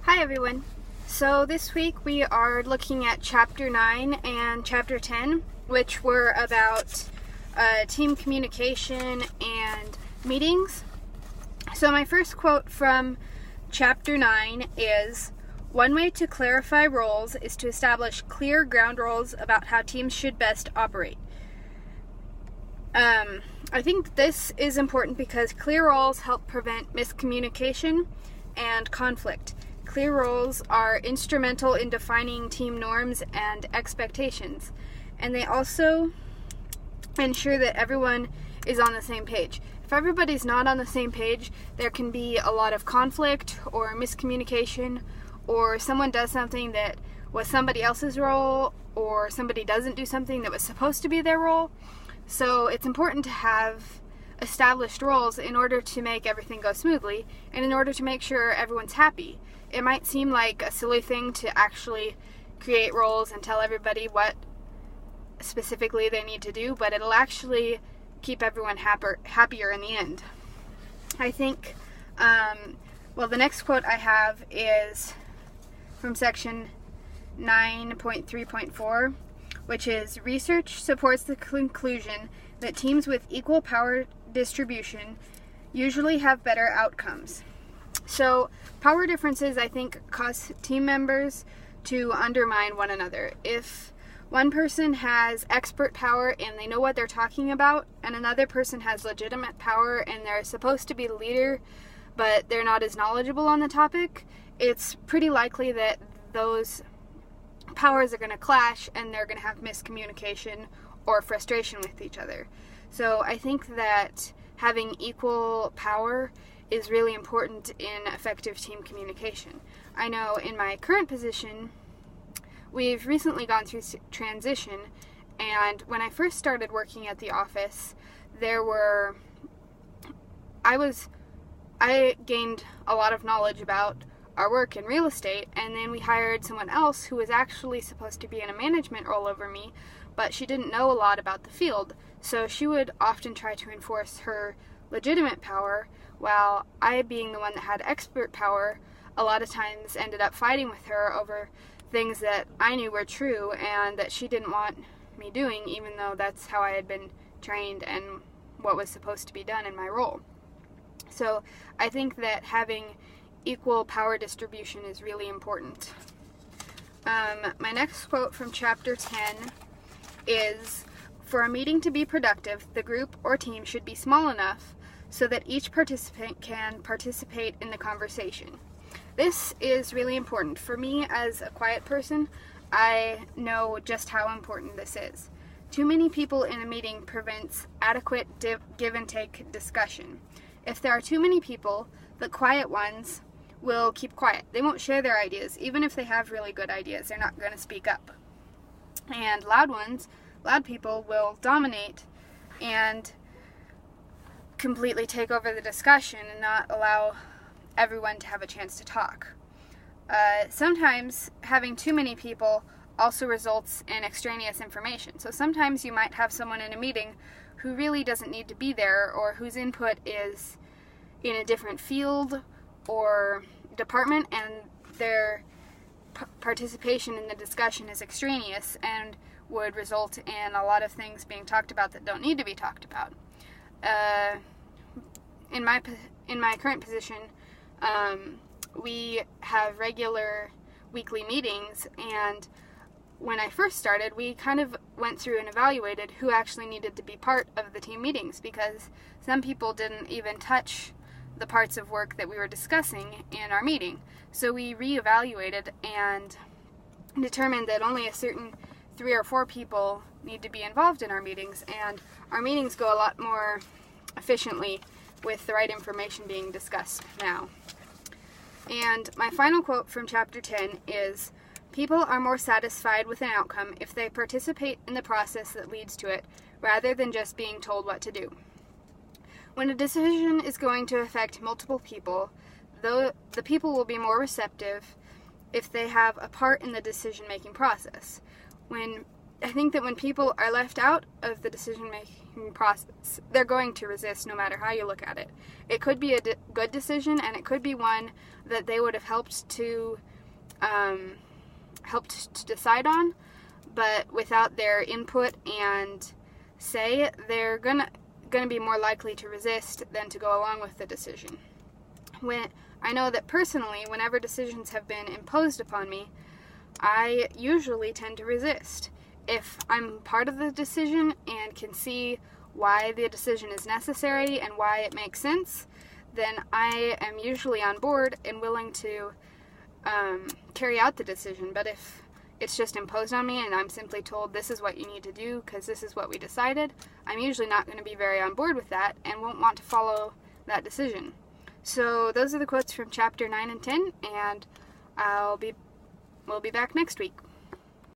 Hi everyone. So this week we are looking at Chapter 9 and Chapter 10, which were about team communication and meetings. So my first quote from Chapter 9 is, "One way to clarify roles is to establish clear ground rules about how teams should best operate." I think this is important because clear roles help prevent miscommunication and conflict. Clear roles are instrumental in defining team norms and expectations, and they also ensure that everyone is on the same page. If everybody's not on the same page, there can be a lot of conflict or miscommunication, or someone does something that was somebody else's role, or somebody doesn't do something that was supposed to be their role. So it's important to have established roles in order to make everything go smoothly and in order to make sure everyone's happy. It might seem like a silly thing to actually create roles and tell everybody what specifically they need to do, but it'll actually keep everyone happier in the end. I think, the next quote I have is from section 9.3.4, which is, "Research supports the conclusion that teams with equal power distribution usually have better outcomes." So power differences, I think, cause team members to undermine one another. If one person has expert power and they know what they're talking about, and another person has legitimate power and they're supposed to be the leader, but they're not as knowledgeable on the topic, it's pretty likely that those powers are going to clash and they're going to have miscommunication or frustration with each other. So I think that having equal power is really important in effective team communication. I know in my current position, we've recently gone through transition, and when I first started working at the office, I gained a lot of knowledge about our work in real estate, and then we hired someone else who was actually supposed to be in a management role over me, but she didn't know a lot about the field, so she would often try to enforce her legitimate power, while I, being the one that had expert power, a lot of times ended up fighting with her over things that I knew were true and that she didn't want me doing, even though that's how I had been trained and what was supposed to be done in my role. So I think that having equal power distribution is really important. My next quote from Chapter 10 is, "For a meeting to be productive, the group or team should be small enough so that each participant can participate in the conversation." This is really important. For me, as a quiet person, I know just how important this is. Too many people in a meeting prevents adequate give and take discussion. If there are too many people, the quiet ones will keep quiet. They won't share their ideas. Even if they have really good ideas, they're not going to speak up. And loud people will dominate and completely take over the discussion and not allow everyone to have a chance to talk. Sometimes having too many people also results in extraneous information. So sometimes you might have someone in a meeting who really doesn't need to be there, or whose input is in a different field or department, and their participation in the discussion is extraneous and would result in a lot of things being talked about that don't need to be talked about. In my current position, we have regular weekly meetings, and when I first started, we kind of went through and evaluated who actually needed to be part of the team meetings, because some people didn't even touch the parts of work that we were discussing in our meeting. So we reevaluated and determined that only a certain 3 or 4 people need to be involved in our meetings, and our meetings go a lot more efficiently with the right information being discussed now. And my final quote from Chapter 10 is, "People are more satisfied with an outcome if they participate in the process that leads to it, rather than just being told what to do." When a decision is going to affect multiple people, the people will be more receptive if they have a part in the decision-making process. When I think that when people are left out of the decision-making process, they're going to resist no matter how you look at it. It could be a good decision, and it could be one that they would have helped to decide on, but without their input and say, they're gonna be more likely to resist than to go along with the decision. When I know that personally, whenever decisions have been imposed upon me, I usually tend to resist. If I'm part of the decision and can see why the decision is necessary and why it makes sense, then I am usually on board and willing to carry out the decision. But if it's just imposed on me and I'm simply told this is what you need to do because this is what we decided, I'm usually not going to be very on board with that and won't want to follow that decision. So those are the quotes from chapter 9 and 10, and we'll be back next week.